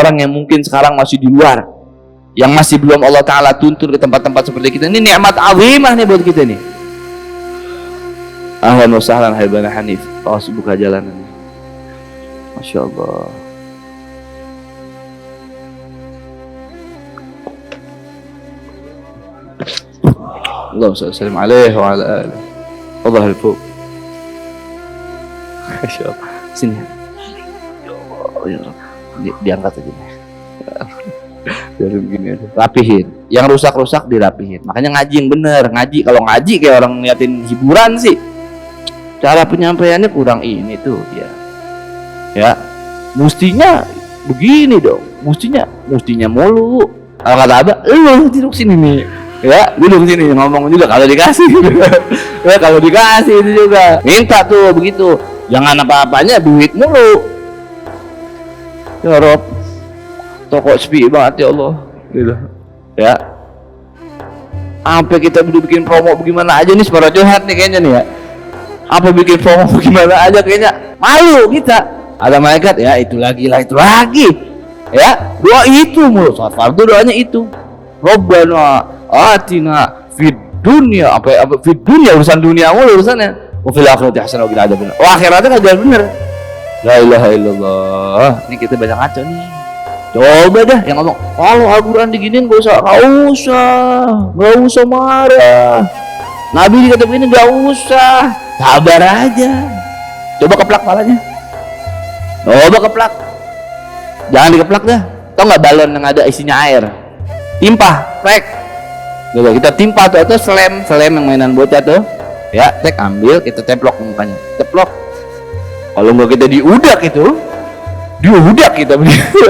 orang-orang yang mungkin sekarang masih di luar, yang masih belum Allah Ta'ala tuntun ke tempat-tempat seperti kita. Ini nikmat azimah nih buat kita nih. Ahlan wa sahlan Habibana Hanif. Awas buka jalanan. Masya Allah. Allahumma salli alaihi wa ala alihi. Allah al-fuq. Masya Allah. Sini. Ya Allah. Diangkat aja. Biar begini aja. Rapihin. Yang rusak-rusak dirapihin. Makanya ngaji yang bener. Ngaji, kalau ngaji kayak orang ngeliatin hiburan sih, cara penyampaiannya kurang ini tuh ya. Ya. Mestinya begini dong. Mestinya mulu. Kalau kata Abah, lu duduk sini nih. Ya, duduk sini ngomong juga kalau dikasih. Ya, kalau dikasih itu juga. Minta tuh begitu. Jangan apa-apanya duit mulu. Ya Rob, toko sepi banget ya Allah, gitu. Ya, sampai kita bikin promo bagaimana aja nih, suara johat nih kayaknya nih ya. Apa bikin promo bagaimana aja kayaknya malu kita. Ada malaikat ya, itu lagi. Ya, doa itu mulu. Saat fardu doanya itu. Rabbana atina fid dunya, apa fid dunya, urusan dunia mulu urusannya. Wa fil akhirati hasanah wa qina adzabannar. Wah, akhiratnya kagak bener. La ilaha illallah. Ini kita banyak ngaco nih. Coba dah yang ngomong, kalau Al-Quran diginiin gak usah marah. Nabi dikata begini gak usah, sabar aja. Coba keplak palanya. Coba keplak. Jangan dikeplak dah. Tau gak balon yang ada isinya air? Timpah, rek. Kita timpah tuh, atau slam yang mainan bocah tuh. Ya, tek ambil, kita templok mukanya. Teplok. Kalau nggak kita diudak kita begitu.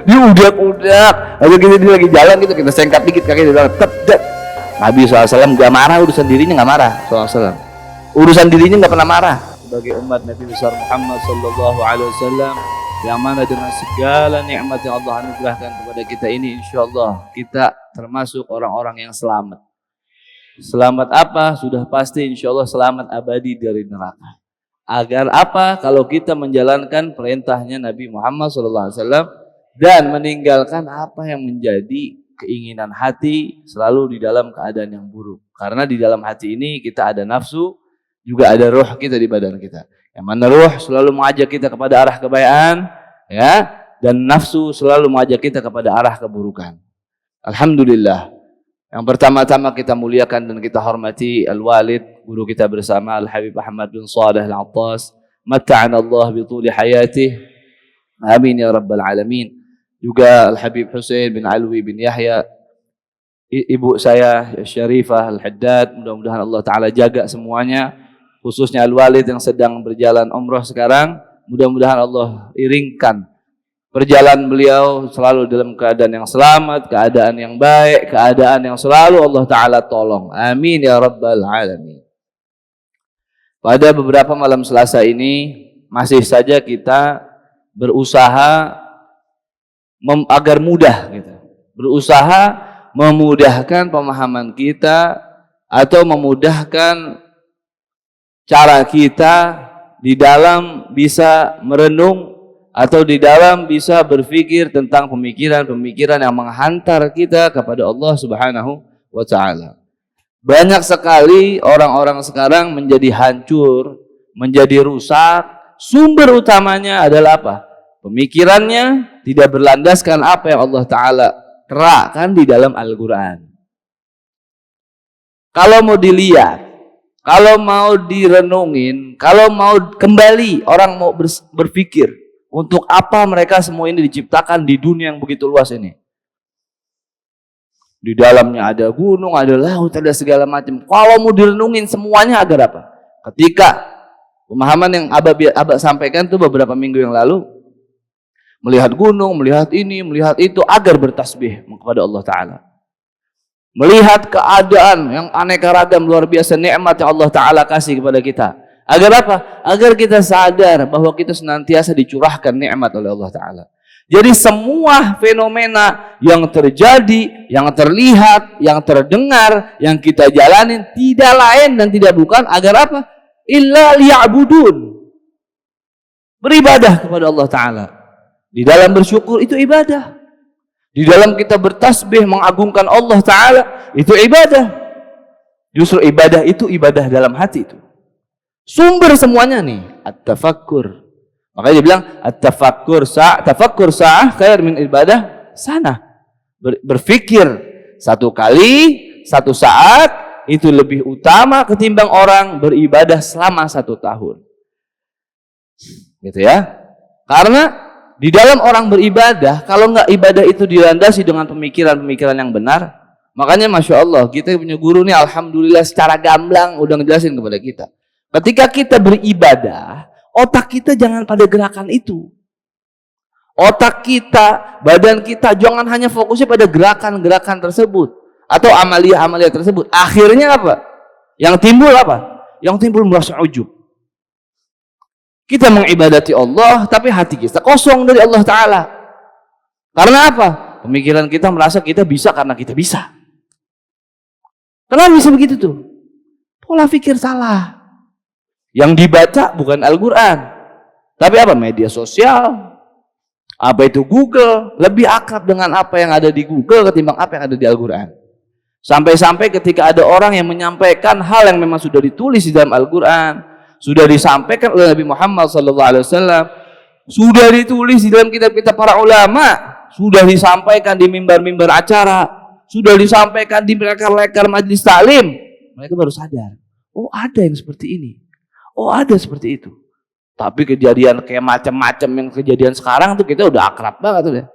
Diudak. Lalu kita lagi jalan gitu, kita sengkat dikit kaki dia tep. Nabi SAW nggak marah, urusan dirinya nggak marah. SAW urusan dirinya nggak pernah marah. Sebagai umat Nabi besar Muhammad Sallallahu Alaihi Wasallam, yang mana dengan segala nikmat yang Allah anugerahkan kepada kita ini, insya Allah kita termasuk orang-orang yang selamat. Selamat apa? Sudah pasti insya Allah selamat abadi dari neraka. Agar apa? Kalau kita menjalankan perintahnya Nabi Muhammad SAW dan meninggalkan apa yang menjadi keinginan hati selalu di dalam keadaan yang buruk. Karena di dalam hati ini kita ada nafsu, juga ada ruh kita di badan kita. Yang mana ruh selalu mengajak kita kepada arah kebaikan, ya, dan nafsu selalu mengajak kita kepada arah keburukan. Alhamdulillah. Yang pertama-tama kita muliakan dan kita hormati al-walid, guru kita bersama Al-Habib Ahmad bin Saleh Al-Attas. Matta'ana Allah bituli hayatih. Amin ya rabbal alamin. Juga Al-Habib Hussein bin Alwi bin Yahya, ibu saya Syarifah Al-Haddad. Mudah-mudahan Allah Ta'ala jaga semuanya, khususnya al-walid yang sedang berjalan umrah sekarang. Mudah-mudahan Allah iringkan perjalanan beliau selalu dalam keadaan yang selamat, keadaan yang baik, keadaan yang selalu Allah Ta'ala tolong. Amin ya rabbal alamin. Pada beberapa malam Selasa ini masih saja kita berusaha agar mudah gitu. Berusaha memudahkan pemahaman kita atau memudahkan cara kita di dalam bisa merenung atau di dalam bisa berpikir tentang pemikiran-pemikiran yang menghantar kita kepada Allah Subhanahu wa Ta'ala. Banyak sekali orang-orang sekarang menjadi hancur, menjadi rusak. Sumber utamanya adalah apa? Pemikirannya tidak berlandaskan apa yang Allah Ta'ala terangkan di dalam Al-Quran. Kalau mau dilihat, kalau mau direnungin, kalau mau kembali, orang mau berpikir, untuk apa mereka semua ini diciptakan di dunia yang begitu luas ini? Di dalamnya ada gunung, ada laut, ada segala macam. Kalau mau direnungin semuanya agar apa? Ketika pemahaman yang Abah sampaikan itu beberapa minggu yang lalu, melihat gunung, melihat ini, melihat itu, agar bertasbih kepada Allah Ta'ala. Melihat keadaan yang aneka ragam luar biasa nikmat yang Allah Ta'ala kasih kepada kita. Agar apa? Agar kita sadar bahwa kita senantiasa dicurahkan nikmat oleh Allah Ta'ala. Jadi semua fenomena yang terjadi, yang terlihat, yang terdengar, yang kita jalanin tidak lain dan tidak bukan agar apa? Illa liya'budun. Beribadah kepada Allah Ta'ala. Di dalam bersyukur itu ibadah. Di dalam kita bertasbih mengagungkan Allah Ta'ala itu ibadah. Justru ibadah itu ibadah dalam hati itu. Sumber semuanya nih at-tafakkur. Makanya dia bilang tafakkur sa'ah khair min ibadah sana. Berpikir satu kali, satu saat itu lebih utama ketimbang orang beribadah selama 1 tahun. Gitu ya. Karena di dalam orang beribadah, kalau nggak ibadah itu dilandasi dengan pemikiran-pemikiran yang benar, makanya Masya Allah, kita punya guru nih, Alhamdulillah secara gamblang udah ngejelasin kepada kita. Ketika kita beribadah, otak kita jangan pada gerakan itu. Otak kita, badan kita, jangan hanya fokusnya pada gerakan-gerakan tersebut. Atau amalia-amalia tersebut. Akhirnya apa? Yang timbul apa? Yang timbul merasa ujub. Kita mengibadati Allah, tapi hati kita kosong dari Allah Ta'ala. Karena apa? Pemikiran kita merasa kita bisa karena kita bisa. Kenapa bisa begitu tuh? Pola pikir salah. Yang dibaca bukan Al-Quran, tapi apa? Media sosial. Apa itu Google? Lebih akrab dengan apa yang ada di Google ketimbang apa yang ada di Al-Quran. Sampai-sampai ketika ada orang yang menyampaikan hal yang memang sudah ditulis di dalam Al-Quran, sudah disampaikan oleh Nabi Muhammad SAW, sudah ditulis di dalam kitab-kitab para ulama, sudah disampaikan di mimbar-mimbar acara, sudah disampaikan di lekar-lekar majelis taklim, mereka baru sadar, oh ada yang seperti ini, oh ada seperti itu. Tapi kejadian kayak macam-macam yang kejadian sekarang tuh kita udah akrab banget udah.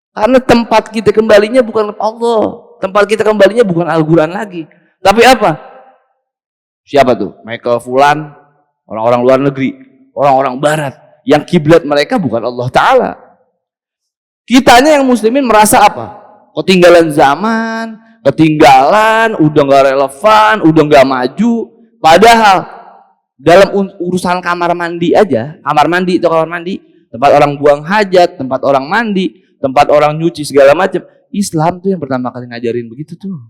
Karena tempat kita kembalinya bukan Allah, tempat kita kembalinya bukan Al-Quran lagi, tapi apa? Siapa tuh? Michael Fulan, orang-orang luar negeri, orang-orang barat, yang kiblat mereka bukan Allah Ta'ala. Kitanya yang muslimin merasa apa? Ketinggalan zaman, ketinggalan, udah gak relevan, udah gak maju. Padahal dalam urusan kamar mandi aja, kamar mandi, tempat orang buang hajat, tempat orang mandi, tempat orang nyuci segala macam, Islam tuh yang pertama kali ngajarin begitu tuh.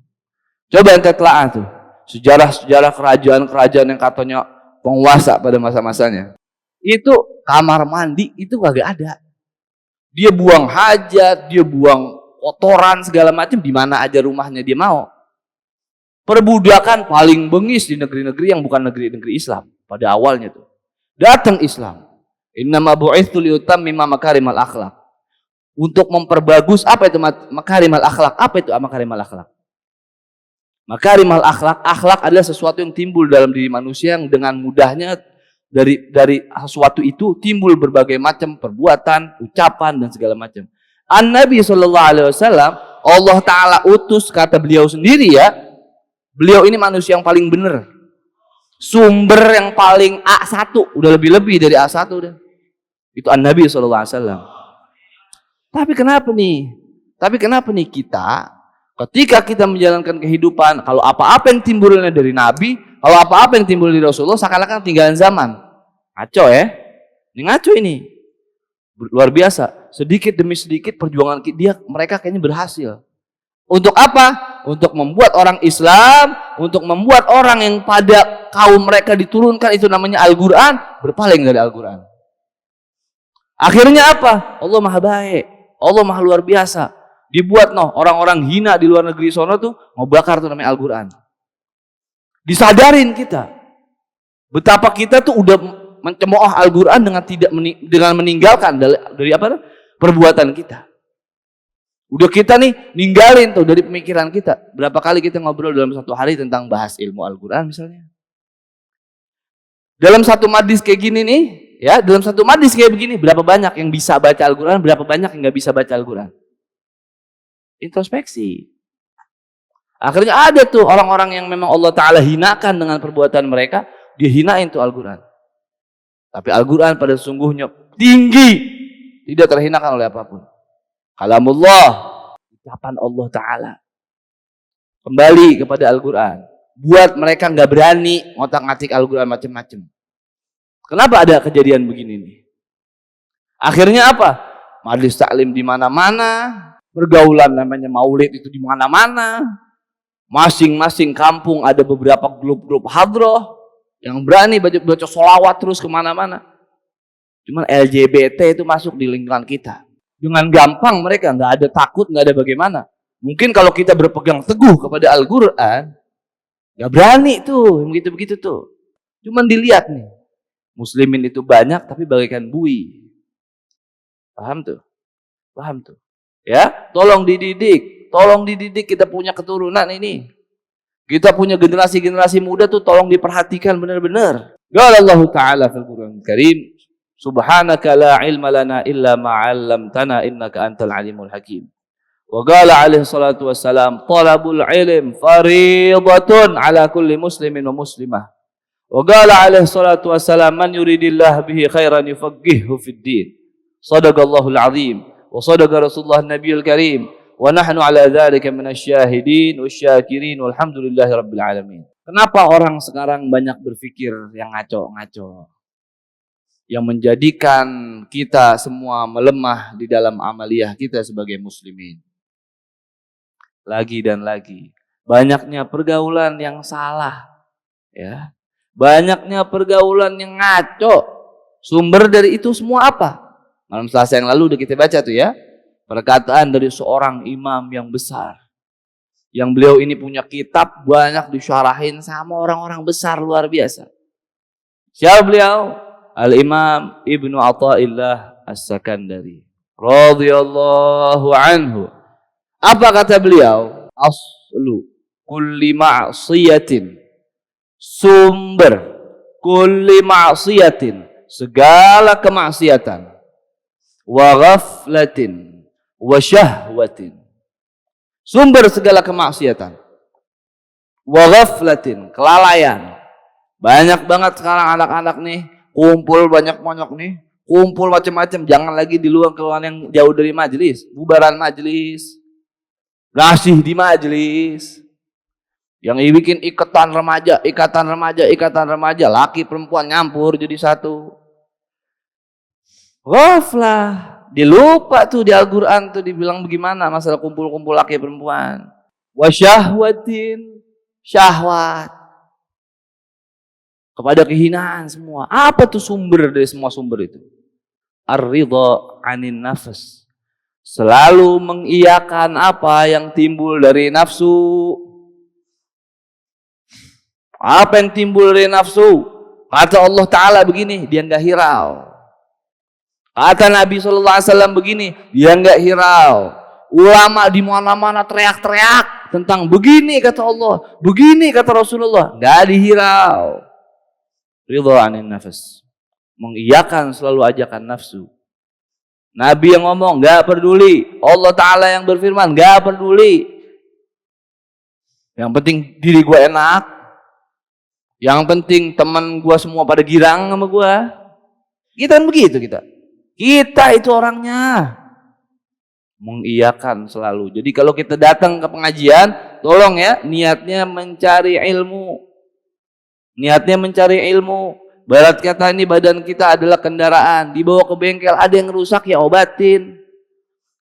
Coba ente telaah tuh sejarah-sejarah kerajaan-kerajaan yang katanya penguasa pada masa-masanya, itu kamar mandi itu kagak ada. Dia buang hajat, dia buang kotoran segala macam di mana aja rumahnya dia mau. Perbudakan paling bengis di negeri-negeri yang bukan negeri-negeri Islam pada awalnya tuh. Datang Islam. Innama bu'itsu liutammima makarimal akhlak. Untuk memperbagus apa itu makarimal akhlak? Apa itu makarimal akhlak? Makarimal akhlak, akhlak adalah sesuatu yang timbul dalam diri manusia yang dengan mudahnya dari sesuatu itu timbul berbagai macam perbuatan, ucapan dan segala macam. An-Nabi SAW, Allah Ta'ala utus, kata beliau sendiri ya, beliau ini manusia yang paling benar, sumber yang paling A1, udah lebih-lebih dari A1 udah. Itu An-Nabi SAW. Tapi kenapa nih kita ketika kita menjalankan kehidupan, kalau apa-apa yang timbulnya dari Nabi, kalau apa-apa yang timbul dari Rasulullah, seakan-akan tinggalan zaman. Ngaco ya? Ini ngaco ini. Luar biasa. Sedikit demi sedikit perjuangan mereka kayaknya berhasil. Untuk apa? Untuk membuat orang Islam, untuk membuat orang yang pada kaum mereka diturunkan itu namanya Al-Quran, berpaling dari Al-Quran. Akhirnya apa? Allah Maha Baik. Allah Maha Luar Biasa. Dibuat orang-orang hina di luar negeri sono tuh mau bakar tuh namanya Al-Quran. Disadarin kita betapa kita tuh udah mencemooh Al-Quran dengan meninggalkan dari apa? Perbuatan kita. Udah kita nih ninggalin tuh dari pemikiran kita. Berapa kali kita ngobrol dalam satu hari tentang bahas ilmu Al-Quran misalnya. Dalam satu majlis kayak gini nih, ya, dalam satu majlis kayak begini, berapa banyak yang bisa baca Al-Quran, berapa banyak yang nggak bisa baca Al-Quran? Introspeksi. Akhirnya ada tuh orang-orang yang memang Allah Ta'ala hinakan dengan perbuatan mereka, dia hinain tuh Al-Quran. Tapi Al-Quran pada sesungguhnya tinggi, tidak terhinakan oleh apapun. Kalamullah, ucapan Allah Ta'ala. Kembali kepada Al-Quran. Buat mereka nggak berani ngotak-ngatik Al-Quran macam-macam. Kenapa ada kejadian begini nih? Akhirnya apa? Majlis taklim di mana-mana, pergaulan namanya maulid itu di mana-mana. Masing-masing kampung ada beberapa grup-grup hadroh yang berani baca sholawat terus kemana-mana. Cuman LGBT itu masuk di lingkungan kita. Dengan gampang mereka, nggak ada takut, nggak ada bagaimana. Mungkin kalau kita berpegang teguh kepada Al-Quran, nggak berani tuh, yang begitu-begitu tuh. Cuman dilihat nih, muslimin itu banyak tapi bagaikan buih. Paham tuh? Paham tuh? Ya, tolong dididik kita punya keturunan ini. Kita punya generasi-generasi muda tuh tolong diperhatikan benar-benar. Qala Allah Ta'ala fil Qur'anil Karim, subhanaka la ilma lana illa ma 'allamtana innaka antal alimul hakim. Wa qala alaihi salatu wassalam, talabul ilm fariidatun ala kulli muslimin wa muslimah. Wa qala alaihi salatu wassalam, man yuridillahu bihi khairan yufaqqihhu fid din. Shadaqallahul azim wa sadaqa Rasulullah Nabiyul Karim. Wa nahnu ala dzalika minasyahidin wasyakirin walhamdulillahi rabbil alamin. Kenapa orang sekarang banyak berpikir yang ngaco-ngaco? Yang menjadikan kita semua melemah di dalam amaliyah kita sebagai muslimin. Lagi dan lagi, banyaknya pergaulan yang salah, ya. Banyaknya pergaulan yang ngaco. Sumber dari itu semua apa? Malam Selasa yang lalu udah kita baca tuh ya. Perkataan dari seorang imam yang besar. Yang beliau ini punya kitab banyak disyarahin sama orang-orang besar luar biasa. Siapa beliau? Al-Imam Ibnu Athaillah As-Sakandari radhiyallahu anhu. Apa kata beliau? Aslu kulli ma'siyatin, sumber kulli ma'siyatin, segala kemaksiatan, wa ghaflatin wa syahwatin, sumber segala kemaksiatan, wa ghaflatin, kelalaian. Banyak banget sekarang anak-anak nih kumpul banyak-banyak nih, kumpul macam-macam. Jangan lagi di luar yang jauh dari majelis, bubaran majelis, ngasih di majelis, yang bikin ikatan remaja, laki perempuan nyampur jadi satu. Ghaflah, dilupa tuh di Al-Quran tuh dibilang bagaimana masalah kumpul-kumpul laki perempuan. Wasyahwatin, syahwat, kepada kehinaan semua. Apa tuh sumber dari semua sumber itu? Ar-ridha 'anin nafs. Selalu mengiyakan apa yang timbul dari nafsu. Apa yang timbul dari nafsu? Kata Allah Ta'ala begini, dia enggak hirau. Kata Nabi SAW begini, dia enggak hirau. Ulama di mana-mana teriak-teriak tentang begini kata Allah, begini kata Rasulullah, enggak dihirau. Ridha 'anin nafs. Mengiyakan selalu ajakan nafsu. Nabi yang ngomong, gak peduli. Allah Ta'ala yang berfirman, gak peduli. Yang penting diri gue enak. Yang penting teman gue semua pada girang sama gue. Kita kan begitu kita. Kita itu orangnya. Mengiyakan selalu. Jadi kalau kita datang ke pengajian, tolong ya, niatnya mencari ilmu. Niatnya mencari ilmu. Barat kata ini badan kita adalah kendaraan, dibawa ke bengkel, ada yang rusak ya obatin.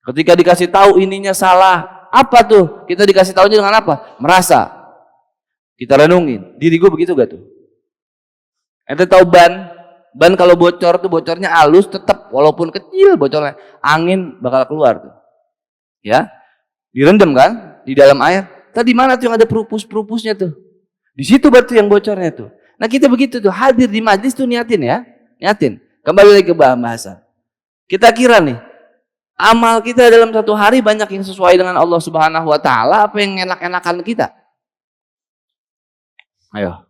Ketika dikasih tahu ininya salah, apa tuh? Kita dikasih tahunya dengan apa? Merasa. Kita renungin, diri gue begitu gak tuh? Ente tahu ban kalau bocor tuh bocornya halus tetap, walaupun kecil bocornya, angin bakal keluar tuh. Ya, direndam kan di dalam air. Tadi mana tuh yang ada perupus-perupusnya tuh? Di situ batu yang bocornya tuh. Nah kita begitu tuh, hadir di majlis tuh niatin ya. Niatin. Kembali lagi ke bahasa. Kita kira nih, amal kita dalam satu hari banyak yang sesuai dengan Allah Subhanahu wa Ta'ala, apa yang enak-enakan kita? Ayo.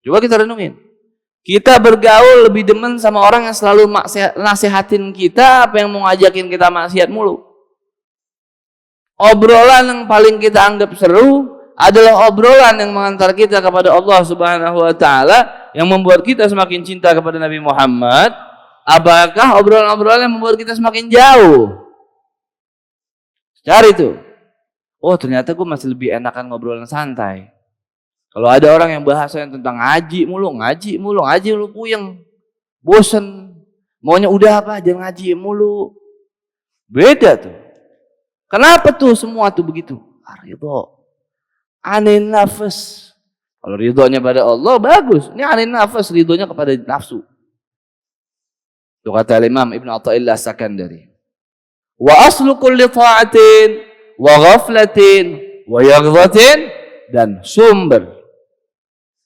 Coba kita renungin. Kita bergaul lebih demen sama orang yang selalu nasihatin kita, apa yang mau ngajakin kita maksiat mulu. Obrolan yang paling kita anggap seru adalah obrolan yang mengantar kita kepada Allah Subhanahu wa Ta'ala, yang membuat kita semakin cinta kepada Nabi Muhammad. Apakah obrolan-obrolan yang membuat kita semakin jauh? Cari tuh. Oh ternyata gue masih lebih enakan ngobrolan santai. Kalau ada orang yang bahasanya tentang ngaji mulu puyeng, bosen, maunya udah apa jangan ngaji mulu. Beda tuh. Kenapa tuh semua tuh begitu? Ridho 'anin nafs. Kalau ridhonya pada Allah bagus. Ini 'anin nafs, ridhonya kepada nafsu. Itu kata Imam Ibnu Athaillah As-Sakandari. Wa aslu kulli ta'atin wa ghaflatin wa yaghdatin, dan sumber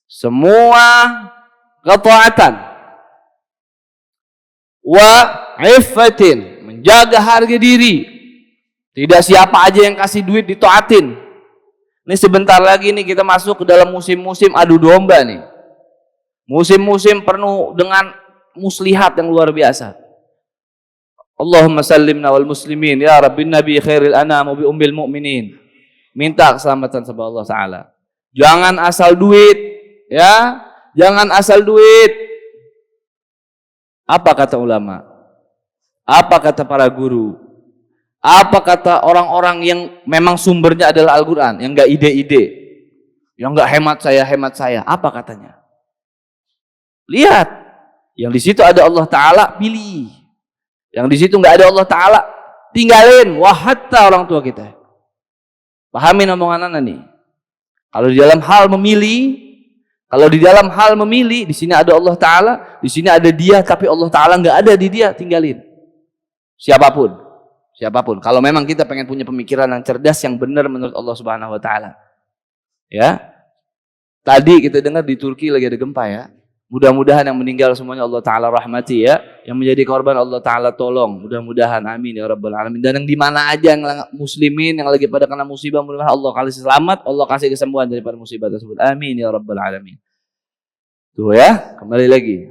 semua ketaatan wa iffatin, menjaga harga diri. Tidak siapa aja yang kasih duit ditaatin. Ini sebentar lagi nih kita masuk ke dalam musim-musim adu domba nih. Musim-musim penuh dengan muslihat yang luar biasa. Allahumma sallimna wal muslimin ya rabbin nabi khairil anam bi ummil mu'minin. Minta keselamatan sama Allah Ta'ala. Jangan asal duit, ya. Jangan asal duit. Apa kata ulama? Apa kata para guru? Apa kata orang-orang yang memang sumbernya adalah Al-Quran, yang enggak ide-ide, yang enggak hemat saya, apa katanya? Lihat, yang di situ ada Allah Ta'ala, pilih. Yang di situ enggak ada Allah Ta'ala, tinggalin. Wah, hatta orang tua kita. Pahamin omongan anak nih. Kalau di dalam hal memilih, di sini ada Allah Ta'ala, di sini ada dia, tapi Allah Ta'ala enggak ada di dia, tinggalin. Siapapun. Kalau memang kita pengen punya pemikiran yang cerdas, yang benar menurut Allah Subhanahu Wa Ta'ala. Ya. Tadi kita dengar di Turki lagi ada gempa ya. Mudah-mudahan yang meninggal semuanya Allah Ta'ala rahmati ya. Yang menjadi korban Allah Ta'ala tolong. Mudah-mudahan amin ya Rabbal Alamin. Dan yang dimana aja yang muslimin yang lagi pada kena musibah, mudah-mudahan Allah kasih selamat, Allah kasih kesembuhan daripada musibah tersebut. Amin ya Rabbal Alamin. Tuh ya, kembali lagi.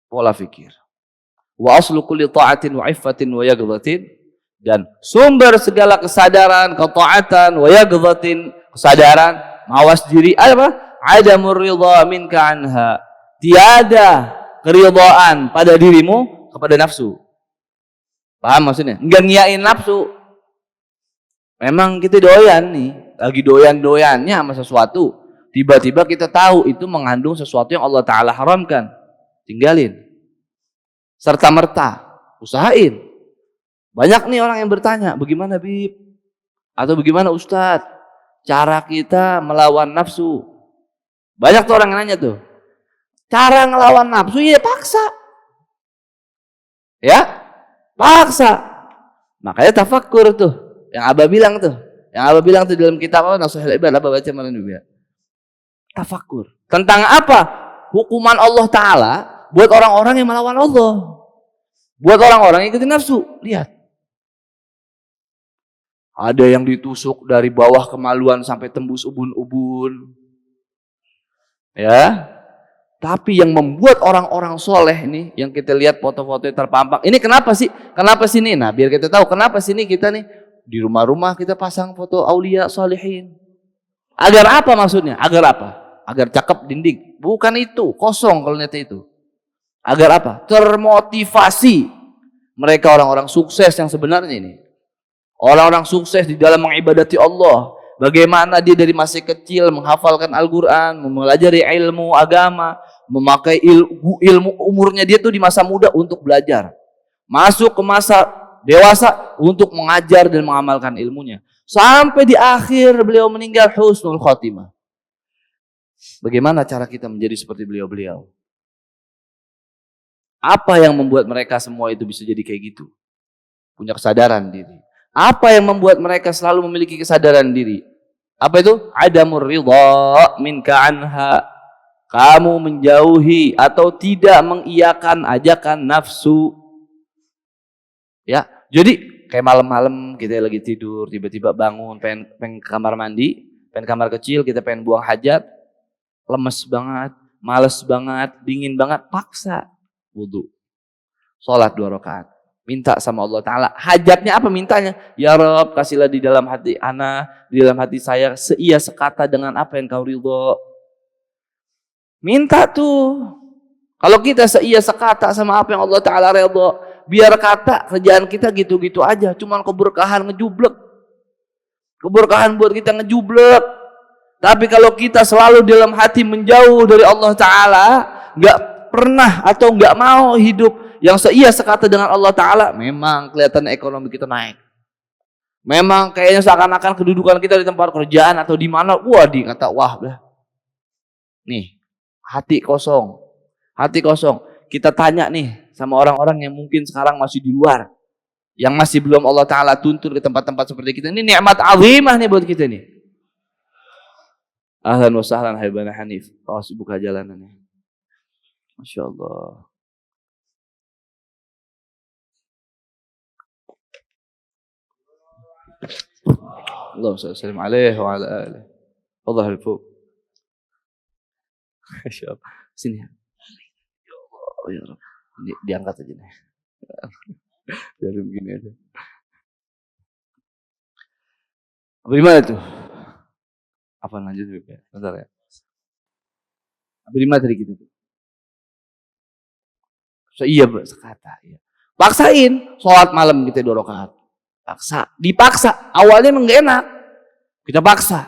Pola fikir. Wa aslu kulli ta'atin wa iffatin wa yaghdatin, dan sumber segala kesadaran, ketaatan, wa yaghdatin, kesadaran, mawas diri, apa? Adamur ridha minka anha. Tiada keridhaan pada dirimu kepada nafsu. Paham maksudnya? Enggak ngiyain nafsu. Memang kita doyan nih, lagi doyan-doyannya sama sesuatu. Tiba-tiba kita tahu itu mengandung sesuatu yang Allah Ta'ala haramkan. Tinggalin. Serta-merta, usahain. Banyak nih orang yang bertanya, bagaimana Bib? Atau bagaimana Ustadz? Cara kita melawan nafsu. Banyak tuh orang yang nanya tuh. Cara ngelawan nafsu, ya paksa. Ya, paksa. Makanya tafakkur tuh. Yang Abah bilang tuh. Dalam kitab apa? Nasuhul Ibad, Abah baca malam juga. Tafakkur. Tentang apa? Hukuman Allah Ta'ala buat orang-orang yang melawan Allah. Buat orang-orang yang ikutin nafsu. Lihat. Ada yang ditusuk dari bawah kemaluan sampai tembus ubun-ubun. Ya. Tapi yang membuat orang-orang soleh ini, yang kita lihat foto-fotonya terpampang. Ini kenapa sih? Kenapa sih nih? Nah, biar kita tahu kenapa sih nih kita nih di rumah-rumah kita pasang foto aulia salihin. Agar apa maksudnya? Agar apa? Agar cakep dinding. Bukan itu, kosong kalau niatnya itu. Agar apa? Termotivasi mereka orang-orang sukses yang sebenarnya ini. Orang-orang sukses di dalam mengibadati Allah. Bagaimana dia dari masih kecil menghafalkan Al-Quran, mempelajari ilmu agama, memakai ilmu umurnya dia tuh di masa muda untuk belajar. Masuk ke masa dewasa untuk mengajar dan mengamalkan ilmunya. Sampai di akhir beliau meninggal husnul khotimah. Bagaimana cara kita menjadi seperti beliau-beliau? Apa yang membuat mereka semua itu bisa jadi kayak gitu? Punya kesadaran diri. Apa yang membuat mereka selalu memiliki kesadaran diri? Apa itu? Adamur ridha minka anha. Kamu menjauhi atau tidak mengiyakan ajakan nafsu. Ya, jadi kayak malam-malam kita lagi tidur, tiba-tiba bangun, pengen ke kamar mandi, pengen kamar kecil, kita pengen buang hajat, lemes banget, males banget, dingin banget, paksa wudu. Sholat 2 rakaat. Minta sama Allah Ta'ala. Hajatnya apa mintanya? Ya Rabb, kasihlah di dalam hati ana, di dalam hati saya, seia sekata dengan apa yang kau ridho. Minta tuh. Kalau kita seia sekata sama apa yang Allah Ta'ala ridho, biar kata kerjaan kita gitu-gitu aja. Cuman keberkahan ngejublek. Keberkahan buat kita ngejublek. Tapi kalau kita selalu dalam hati menjauh dari Allah Ta'ala, gak pernah atau gak mau hidup yang seia sekata dengan Allah Ta'ala, memang kelihatan ekonomi kita naik. Memang kayaknya seakan-akan kedudukan kita di tempat kerjaan atau di mana, wah dikata, wah nih, hati kosong. Hati kosong. Kita tanya nih sama orang-orang yang mungkin sekarang masih di luar. yang masih belum Allah Ta'ala tuntun ke tempat-tempat seperti kita, ini nikmat azimah nih buat kita nih. Ahlan wa sahlan haibana Hanif. Awas buka jalanannya. Masya Allah. Allahumma salli alaihi wa ala alihi. Allah al-fuq. Masya Allah. Sini. Ya Allah, ya Rabb. Diangkat aja nih. Biar begini aja. Bagaimana tuh? Apa lanjut? Bentar ya. Bagaimana tadi gitu tuh? So, iya sekata. Iya. Paksain sholat malam kita 2 rakaat. Dipaksa. Awalnya emang gak enak. Kita paksa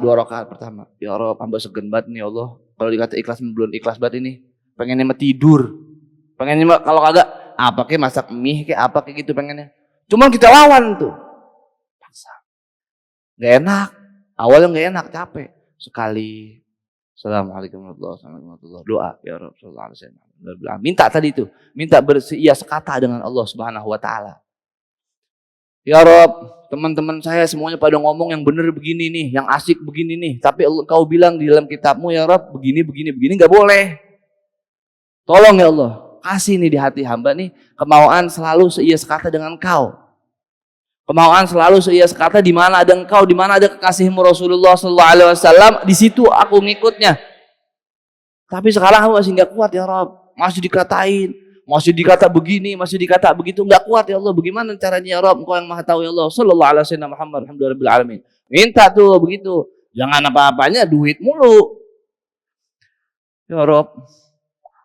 2 rakaat pertama. Ya Allah, hamba segen banget nih Allah. Kalau dikata ikhlas belum ikhlas banget ini. Pengennya mah tidur. Pengennya mah kalau kagak apa kayak masak mie kayak apa kayak gitu pengennya. Cuman kita lawan tuh. Paksa. Gak enak. Awalnya gak enak, capek. Sekali. Assalamualaikum warahmatullahi wabarakatuh. Doa ya Rasulullah SAW. Minta tadi itu. Minta berseia sekata dengan Allah Subhanahu wa taala. Ya Rob, teman-teman saya semuanya pada ngomong yang benar begini nih, yang asik begini nih. Tapi kau bilang di dalam kitabmu ya Rob, begini gak boleh. Tolong ya Allah, kasih nih di hati hamba nih kemauan selalu seia sekata dengan kau. Kemauan selalu seia sekata di mana ada engkau, di mana ada kekasihmu Rasulullah SAW, di situ aku ngikutnya. Tapi sekarang aku masih nggak kuat ya Rob, masih dikatain, masih dikata begini, masih dikata begitu, nggak kuat ya Allah. Bagaimana caranya ya Rob? Engkau yang maha tahu ya Allah. Sallallahu alaihi wasallam Muhammad alhamdulillah alamin. Minta tuh begitu, jangan apa-apanya duit mulu. Ya Rob,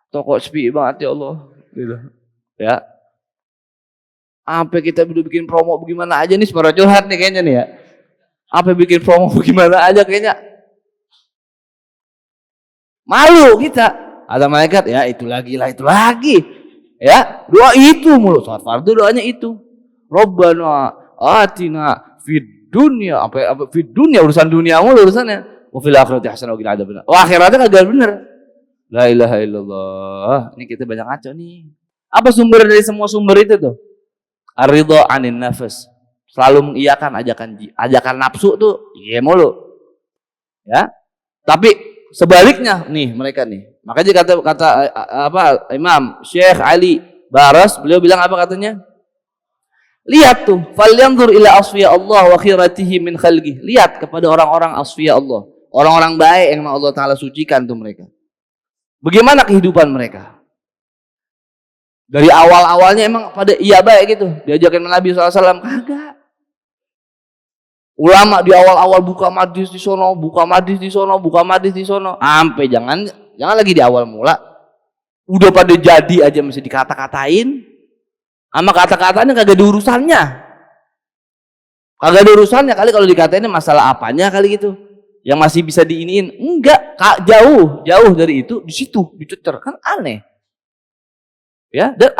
toko sepi banget ya Allah. Gitu. Ya. Apa kita bikin promo bagaimana aja nih, suara curhat nih kayaknya nih ya. Apa bikin promo bagaimana aja kayaknya. Malu kita. Ada malaikat, ya itu lagi. Ya, doa itu mulu. Salat fardu doanya itu. Rabbana atina fid dunya, apa fid dunya urusan dunia mulu urusannya. Wa fil akhirati hasanah wa qina adzabannar. Oh, akhiratnya kagak bener. La ilaha illallah. Ini kita banyak ngaco nih. Apa sumber dari semua sumber itu tuh? Ar-ridha 'anin nafs. Selalu mengiyakan ajakan nafsu tuh iya mulu. Ya. Tapi sebaliknya nih mereka nih. Makanya kata apa Imam Syekh Ali Baras, beliau bilang apa katanya? Lihat tuh, falyanzur ila asfiya Allah wa khiratihi min khalqih. Lihat kepada orang-orang asfiya Allah, orang-orang baik yang Allah Taala sucikan tuh mereka. Bagaimana kehidupan mereka? Dari awal-awalnya emang pada iya baik gitu, diajakin Nabi SAW, kagak. Ulama di awal-awal buka madis di sono, sampai jangan lagi di awal mula, udah pada jadi aja mesti dikata-katain, sama kata-katanya kagak ada urusannya, kali kalau dikatain masalah apanya kali gitu, yang masih bisa diiniin, enggak, jauh dari itu, di situ dicecer, kan aneh. Ya, dan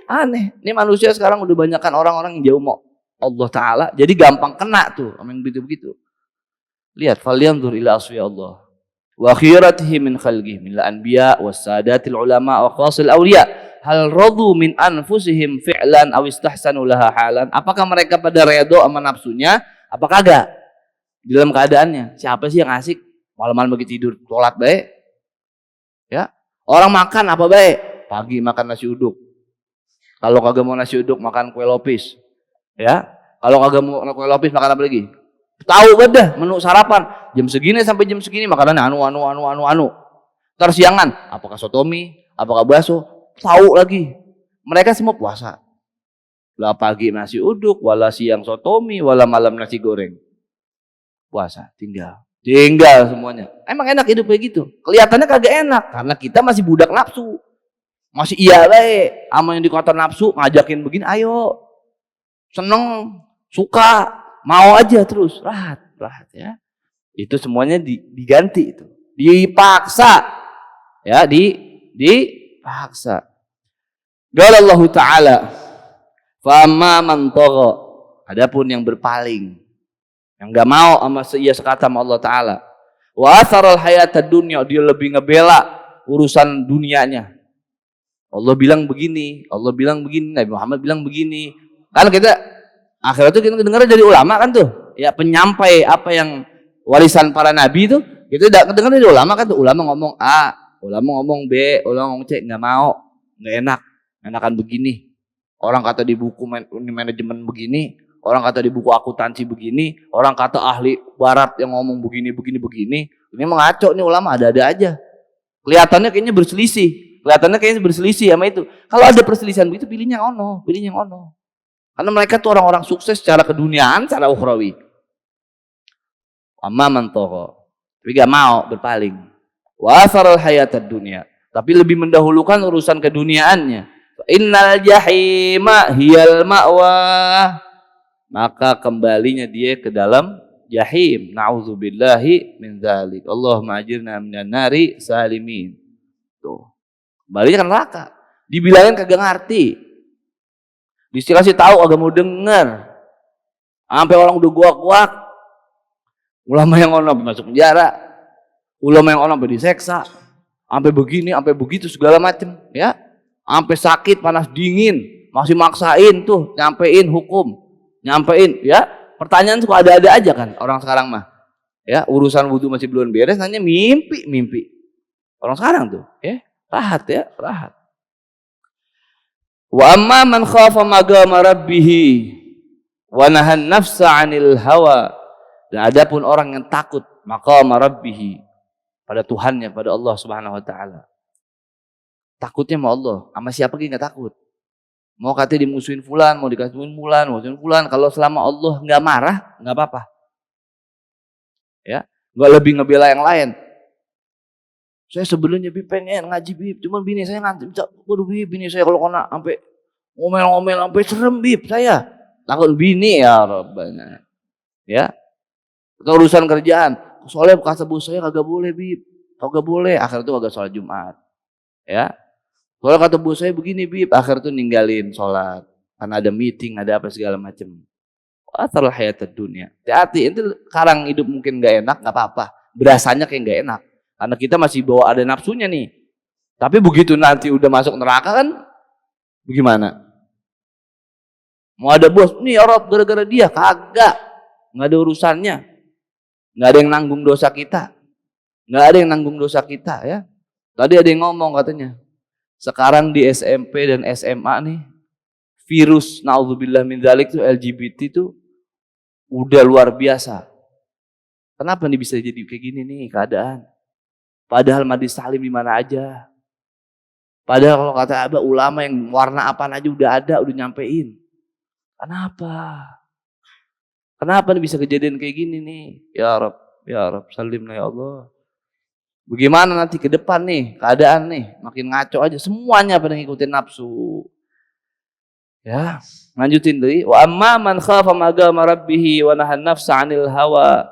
aneh. Ini manusia sekarang udah banyakkan orang-orang yang jauh mau Allah Ta'ala, jadi gampang kena tuh amin begitu. Lihat, falyanzur ila asfi Allah wa khiratihi min khalqihi min al-anbiya was sadatil ulama wa qasil awliya hal radu min anfusihim fi'lan aw istahsanu laha halan. Apakah mereka pada redha sama nafsunya apa kagak? Di dalam keadaannya, siapa sih yang asik malam-malam begitu tidur sholat baik? Ya, orang makan apa baik? Pagi makan nasi uduk. Kalau kagak mau nasi uduk makan kue lopis. Ya. Kalau kagak mau kue lopis makan apa lagi? Tahu banget dah menu sarapan. Jam segini sampai jam segini makanan anu. Terus siangan, apakah sotomi, apakah bakso? Tahu lagi. Mereka semua puasa. Lah pagi nasi uduk, wala siang sotomi, wala malam nasi goreng. Puasa, tinggal semuanya. Emang enak hidup kayak gitu? Kelihatannya kagak enak karena kita masih budak nafsu. Masih iya baik sama yang dikata nafsu, ngajakin begini, ayo. Seneng, suka, mau aja terus, rahat ya. Itu semuanya diganti itu. Dipaksa. Ya, dipaksa. Qala Allah Ta'ala, "Fa amma man tagha." Adapun yang berpaling, yang enggak mau sama seia sekata sama Allah Ta'ala. Wa atharal hayatad dunya, dia lebih ngebela urusan dunianya. Allah bilang begini, Allah bilang begini, Nabi Muhammad bilang begini. Kan kita akhirat itu kita dengar dari ulama kan tuh. Ya penyampai apa yang warisan para nabi itu kita dengar dari ulama kan tuh. Ulama ngomong A, ulama ngomong B, ulama ngomong C, nggak mau, nggak enak, enakan begini. Orang kata di buku manajemen begini, orang kata di buku akuntansi begini, orang kata ahli barat yang ngomong begini. Ini mengaco nih ulama, ada-ada aja. Kelihatannya kayaknya berselisih sama itu. Kalau ada perselisihan begitu, pilihnya yang ono. Karena mereka tuh orang-orang sukses secara keduniaan, secara ukhrawi. Amma man tagha. Tapi gak mau berpaling. Wa atharal hayatad dunya. Tapi lebih mendahulukan urusan keduniaannya. Innal jahima hiyal ma'wa. Maka kembalinya dia ke dalam jahim. Na'udzubillahi min dzalik. Allahumma ajirna minan nari salimin. Tuh. Kembalinya ke neraka. Dibilangin kagak ngerti. Dikasih tahu agak mau denger. Sampai orang udah guak-guak. Ulama yang ono masuk penjara. Ulama yang ono sampai diseksa. Sampai begini, sampai begitu segala macam, ya. Sampai sakit, panas, dingin, masih maksain tuh nyampein hukum. Nyampein, ya. Pertanyaan suka ada-ada aja kan orang sekarang mah. Ya, urusan wudu masih belum beres, nanya mimpi. Orang sekarang tuh, ya. Rahat. Wa amma man khafa maqama rabbih wa nahan nafsa 'anil hawa. Dan adapun orang yang takut maqama rabbih pada Tuhannya, pada Allah Subhanahu wa taala. Takutnya sama Allah, sama siapa lagi enggak takut. Mau katanya dimusuhin fulan, mau dikasihin fulan, kalau selama Allah enggak marah, enggak apa-apa. Ya, enggak lebih ngebela yang lain. Saya sebelumnya pengen ngaji cuman bini saya ngantuk. Waduh bini saya kalau kena sampai ngomel-ngomel sampai serem saya. Takut bini ya Rabbana. Ya. Atau urusan kerjaan. Soalnya kata bos saya kagak boleh kagak boleh. Akhir itu kagak sholat Jumat. Ya. Soalnya kata bos saya begini akhir itu ninggalin sholat. Karena ada meeting, ada apa segala macam. Athal hayatad dunya. Hati-hati, itu sekarang hidup mungkin gak enak, gak apa-apa. Berasanya kayak gak enak. Karena kita masih bawa ada nafsunya nih. Tapi begitu nanti udah masuk neraka kan bagaimana? Mau ada bos, nih orang gara-gara dia, kagak. Nggak ada urusannya. Nggak ada yang nanggung dosa kita. Ya. Tadi ada yang ngomong katanya. Sekarang di SMP dan SMA nih, virus na'udzubillah min dzalik itu LGBT itu udah luar biasa. Kenapa nih bisa jadi kayak gini nih keadaan? Padahal Majlis Taklim di mana aja. Padahal kalau kata Abah ulama yang warna apa aja udah ada, udah nyampein. Kenapa nih bisa kejadian kayak gini nih? Ya Rabb, salimna ya Allah. Bagaimana nanti ke depan nih keadaan nih? Makin ngaco aja semuanya pada ngikutin nafsu. Ya, lanjutin deh. Wa amma man khafa maqama rabbih wa nahan nafsa 'anil hawa.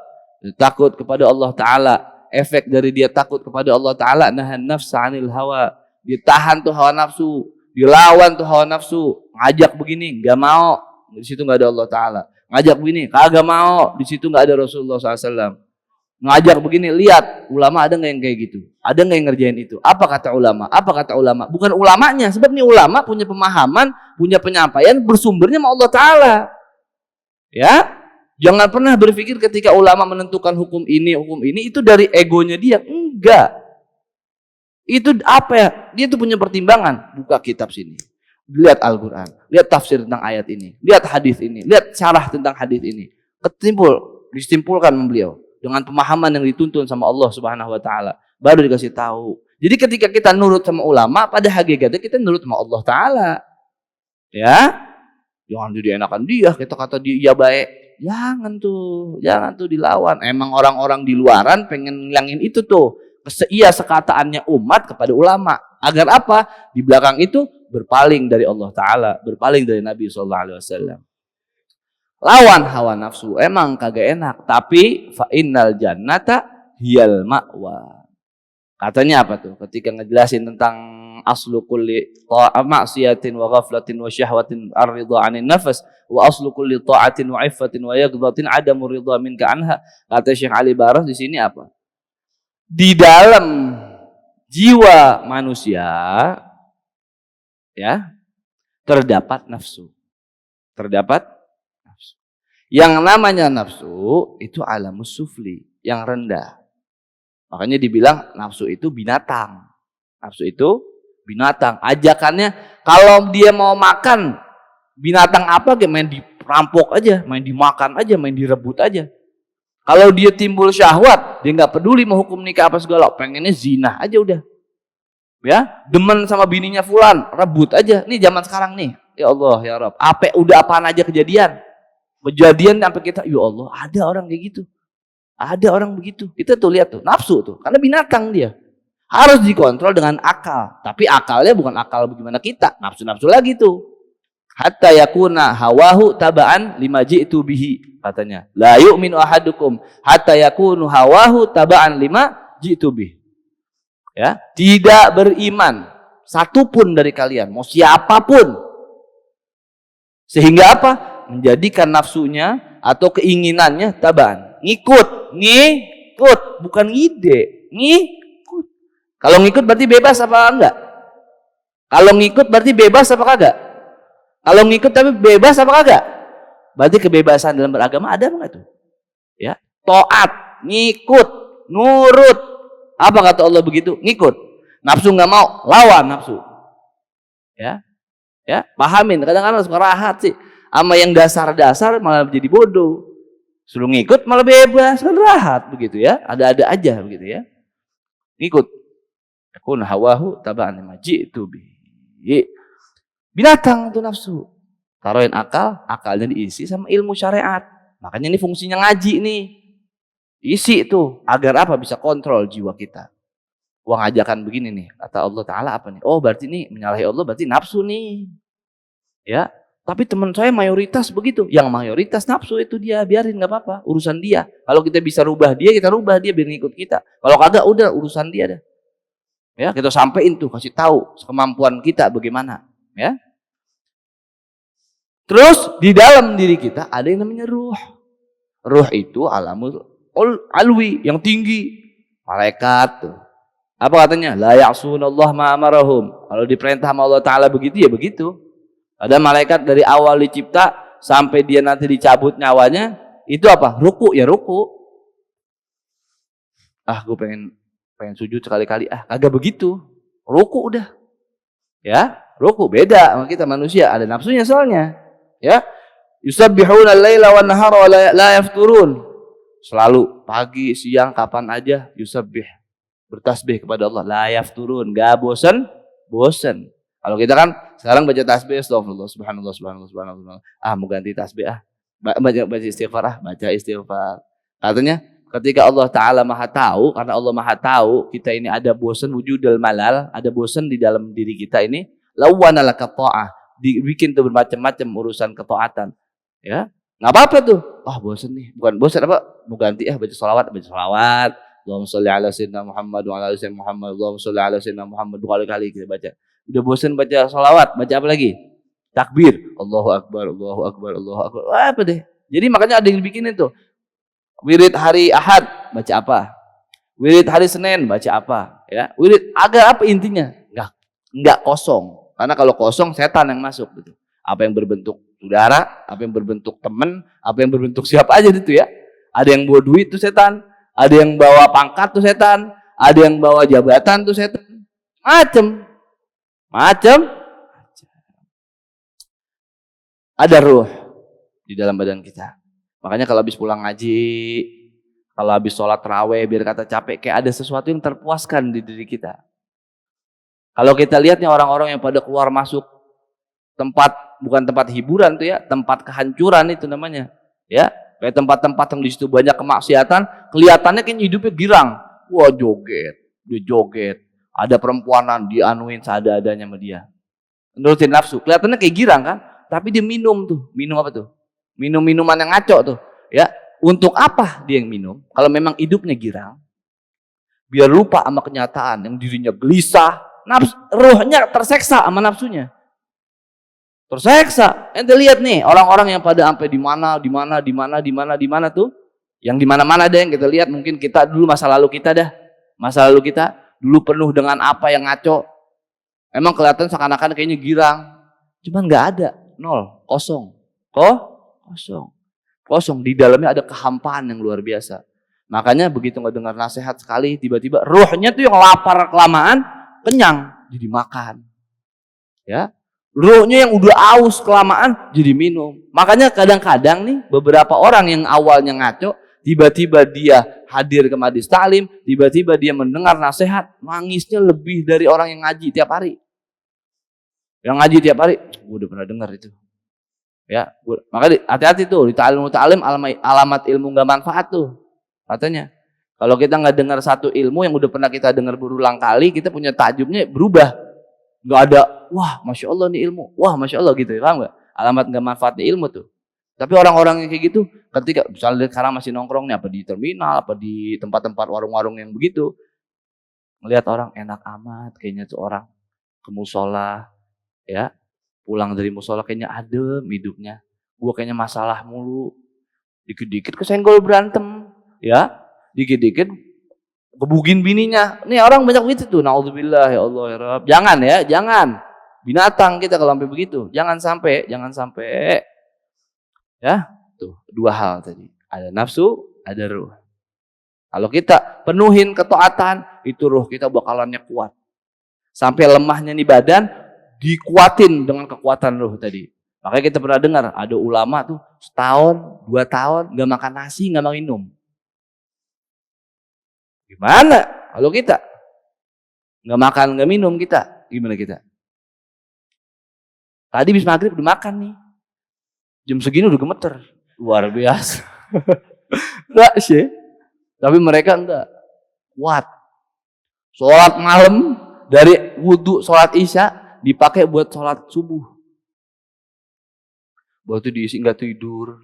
Takut kepada Allah Ta'ala. Efek dari dia takut kepada Allah Ta'ala, nahan nafsa 'anil hawa. Ditahan tuh hawa nafsu, dilawan tuh hawa nafsu. Ngajak begini, enggak mau, di situ enggak ada Allah Ta'ala. Ngajak begini, kagak mau, di situ enggak ada Rasulullah SAW. Ngajak begini, lihat ulama ada enggak yang kayak gitu? Ada enggak yang ngerjain itu? Apa kata ulama? Bukan ulamanya, sebab nih ulama punya pemahaman, punya penyampaian bersumbernya sama Allah Ta'ala. Ya, jangan pernah berpikir ketika ulama menentukan hukum ini itu dari egonya dia. Enggak. Itu apa ya? Dia tuh punya pertimbangan. Buka kitab sini. Lihat Al-Quran. Lihat tafsir tentang ayat ini. Lihat hadis ini. Lihat syarah tentang hadis ini. Disimpulkan beliau. Dengan pemahaman yang dituntun sama Allah Subhanahu wa Ta'ala. Baru dikasih tahu. Jadi ketika kita nurut sama ulama, pada hakikatnya kita nurut sama Allah Ta'ala. Ya. Jangan jadi enakan dia. Kita kata dia baik. Jangan tuh dilawan. Emang orang-orang di luaran pengen ngilangin itu tuh. Sekataannya umat kepada ulama. Agar apa? Di belakang itu berpaling dari Allah Ta'ala. Berpaling dari Nabi SAW. Lawan hawa nafsu. Emang kagak enak. Tapi fa'innal jannata hiyal ma'wa. Katanya apa tuh? Ketika ngejelasin tentang aslu kulli maksiatin wa ghaflatin wa syahwatin ar-ridha 'anil nafs wa aslu kulli ta'atin wa 'iffatin wa yaqdatin 'adamur ridha minka anha. Kata Syekh Ali Baras di sini apa? Di dalam jiwa manusia ya, terdapat nafsu. Terdapat nafsu. Yang namanya nafsu itu alamus sufli, yang rendah. Makanya dibilang nafsu itu binatang. Nafsu itu binatang. Ajakannya kalau dia mau makan binatang apa, main dirampok aja, main dimakan aja, main direbut aja. Kalau dia timbul syahwat, dia nggak peduli mau hukum nikah apa segala, pengennya zina aja udah. Ya, demen sama bininya fulan, rebut aja. Nih zaman sekarang nih. Ya Allah, ya Rabb. Udah apaan aja kejadian. Kejadian sampai kita, ya Allah, ada orang kayak gitu. Ada orang begitu. Kita tuh lihat tuh, nafsu tuh. Karena binatang dia. Harus dikontrol dengan akal. Tapi akalnya bukan akal bagaimana kita. Nafsu-nafsu lagi tuh. Hatta yakuna hawahu taba'an lima ji'tu bihi, katanya. La yu'minu ahadukum hatta yakunu hawahu taba'an lima ji'tu bihi. Ya, tidak beriman satupun dari kalian, mau siapapun, sehingga apa? Menjadikan nafsunya atau keinginannya taba'an, ngikut, bukan ngide, ngikut. Kalau ngikut berarti bebas apa enggak? Kalau ngikut berarti bebas apa kagak? Kalau ngikut tapi bebas apa kagak? Berarti kebebasan dalam beragama ada enggak tuh? Ya, taat, ngikut, nurut. Apa kata Allah begitu? Ngikut. Nafsu nggak mau, lawan nafsu. Ya, ya, pahamin. Kadang-kadang suka rahat sih. Sama yang dasar-dasar malah jadi bodoh. Suruh ngikut malah bebas, kan rahat begitu ya. Ada-ada aja begitu ya. Ngikut. Yakun hawahu taba'an lima ji'tu bihi. Binatang itu nafsu. Taruhin akal, akalnya diisi sama ilmu syariat. Makanya ini fungsinya ngaji nih. Isi itu agar apa? Bisa kontrol jiwa kita. Uang ajakan begini nih, kata Allah Ta'ala apa nih? Oh berarti nih menyalahi Allah berarti nafsu nih. Ya, tapi teman saya mayoritas begitu. Yang mayoritas nafsu itu dia, biarin nggak apa-apa, urusan dia. Kalau kita bisa rubah dia, kita rubah dia biar ngikut kita. Kalau kagak udah urusan dia dah. Ya, kita sampein tuh, kasih tahu kemampuan kita bagaimana, ya. Terus di dalam diri kita ada yang namanya ruh. Ruh itu alamul alwi, yang tinggi, malaikat tuh. Apa katanya? La ya'sunallah ma amarahum. Kalau diperintah sama Allah Ta'ala begitu ya begitu. Ada malaikat dari awal dicipta sampai dia nanti dicabut nyawanya, itu apa? Ruku ya ruku. Gue pengen sujud sekali-kali. Kagak begitu. Ruku udah. Ya, ruku beda sama kita manusia, ada nafsunya soalnya. Ya. Yusabbihuna al-laila wan nahara wa la yafturun. Selalu pagi, siang, kapan aja yusabbih, bertasbih kepada Allah, la yafturun, enggak bosan. Kalau kita kan sekarang baca tasbih, astagfirullah, subhanallah, subhanallah, subhanallah. Mau ganti tasbih baca istighfar, baca istighfar. Katanya ketika Allah Ta'ala Maha Tahu, karena Allah Maha Tahu kita ini ada bosan, wujudul malal, ada bosan di dalam diri kita ini, lawana laka ta'ah, dibikin tuh bermacam-macam urusan ketaatan. Ya, nggak apa-apa tuh. Bosan nih, bukan bosan apa? Mau ganti baca sholawat. Allahumma sholli ala sayyidina Muhammad wa ala ali sayyidina Muhammad. Allahumma sholli ala sayyidina Muhammad, kali kita baca. Udah bosan baca sholawat, baca apa lagi? Takbir, Allahu Akbar, Allahu Akbar, Allahu Akbar. Apa deh? Jadi makanya ada yang bikin itu. Wirid hari Ahad baca apa? Wirid hari Senin baca apa? Ya, wirid agar apa intinya? Enggak kosong. Karena kalau kosong setan yang masuk gitu. Apa yang berbentuk saudara, apa yang berbentuk teman, apa yang berbentuk siapa aja itu ya. Ada yang bawa duit tuh setan, ada yang bawa pangkat tuh setan, ada yang bawa jabatan tuh setan. Macem. Ada ruh di dalam badan kita. Makanya kalau habis pulang ngaji, kalau habis sholat tarawih, biar kata capek, kayak ada sesuatu yang terpuaskan di diri kita. Kalau kita lihat nih orang-orang yang pada keluar masuk tempat, bukan tempat hiburan tuh ya, tempat kehancuran itu namanya. Ya, kayak tempat-tempat yang di situ banyak kemaksiatan, kelihatannya kan hidupnya girang. Wah, dia joget. Ada perempuanan dianuin seadanya sama dia. Nurutin nafsu. Kelihatannya kayak girang kan? Tapi dia minum tuh. Minum apa tuh? Minum minuman yang ngaco tuh. Ya, untuk apa dia yang minum? Kalau memang hidupnya girang, biar lupa sama kenyataan, yang dirinya gelisah, ruhnya terseksa sama nafsunya. Terseksa. Ente lihat nih orang-orang yang pada sampai di mana tuh, yang di mana-mana deh yang kita lihat. Mungkin kita dulu masa lalu kita dulu penuh dengan apa yang ngaco, Emang kelihatan seakan-akan kayaknya girang, cuman nggak ada, nol, kosong, kosong. Di dalamnya ada kehampaan yang luar biasa. Makanya begitu nggak dengar nasihat sekali, tiba-tiba ruhnya tuh yang lapar kelamaan, kenyang, jadi makan. Ya, ruhnya yang udah aus kelamaan, jadi minum. Makanya kadang-kadang nih beberapa orang yang awalnya ngaco, tiba-tiba dia hadir ke majelis taklim, tiba-tiba dia mendengar nasihat, nangisnya lebih dari orang yang ngaji tiap hari. Yang ngaji tiap hari, gue udah pernah dengar itu. Ya, makanya hati-hati tuh, di ta'lim alamat ilmu nggak manfaat tuh. Katanya, kalau kita nggak dengar satu ilmu yang udah pernah kita dengar berulang kali, kita punya takjubnya berubah. Nggak ada, wah Masya Allah nih ilmu, wah Masya Allah gitu, paham nggak? Alamat nggak manfaatnya ilmu tuh. Tapi orang-orang yang kayak gitu, ketika misalnya sekarang masih nongkrong nih, apa di terminal, apa di tempat-tempat warung-warung yang begitu, melihat orang enak amat, kayaknya tuh orang ke musola, ya, pulang dari musola kayaknya adem hidupnya. Gua kayaknya masalah mulu, dikit-dikit kesenggol berantem, ya, dikit-dikit gebugin bininya. Nih orang banyak begitu tuh. Naudzubillah, ya Allah ya Rabb. Jangan ya, jangan. Binatang kita kalau sampai begitu. Jangan sampai. Ya, tuh dua hal tadi. Ada nafsu, ada ruh. Kalau kita penuhin ketaatan, itu ruh kita bakalannya kuat. Sampai lemahnya nih badan dikuatin dengan kekuatan ruh tadi. Makanya kita pernah dengar ada ulama tuh setahun, 2 tahun nggak makan nasi, nggak minum. Gimana kalau kita nggak makan, nggak minum, kita gimana kita? Tadi bis maghrib udah makan nih, jam segini udah gemeter, luar biasa. Enggak sih, tapi mereka enggak kuat. Sholat malam dari wudhu sholat isya dipakai buat sholat subuh. Waktu diisi nggak tidur,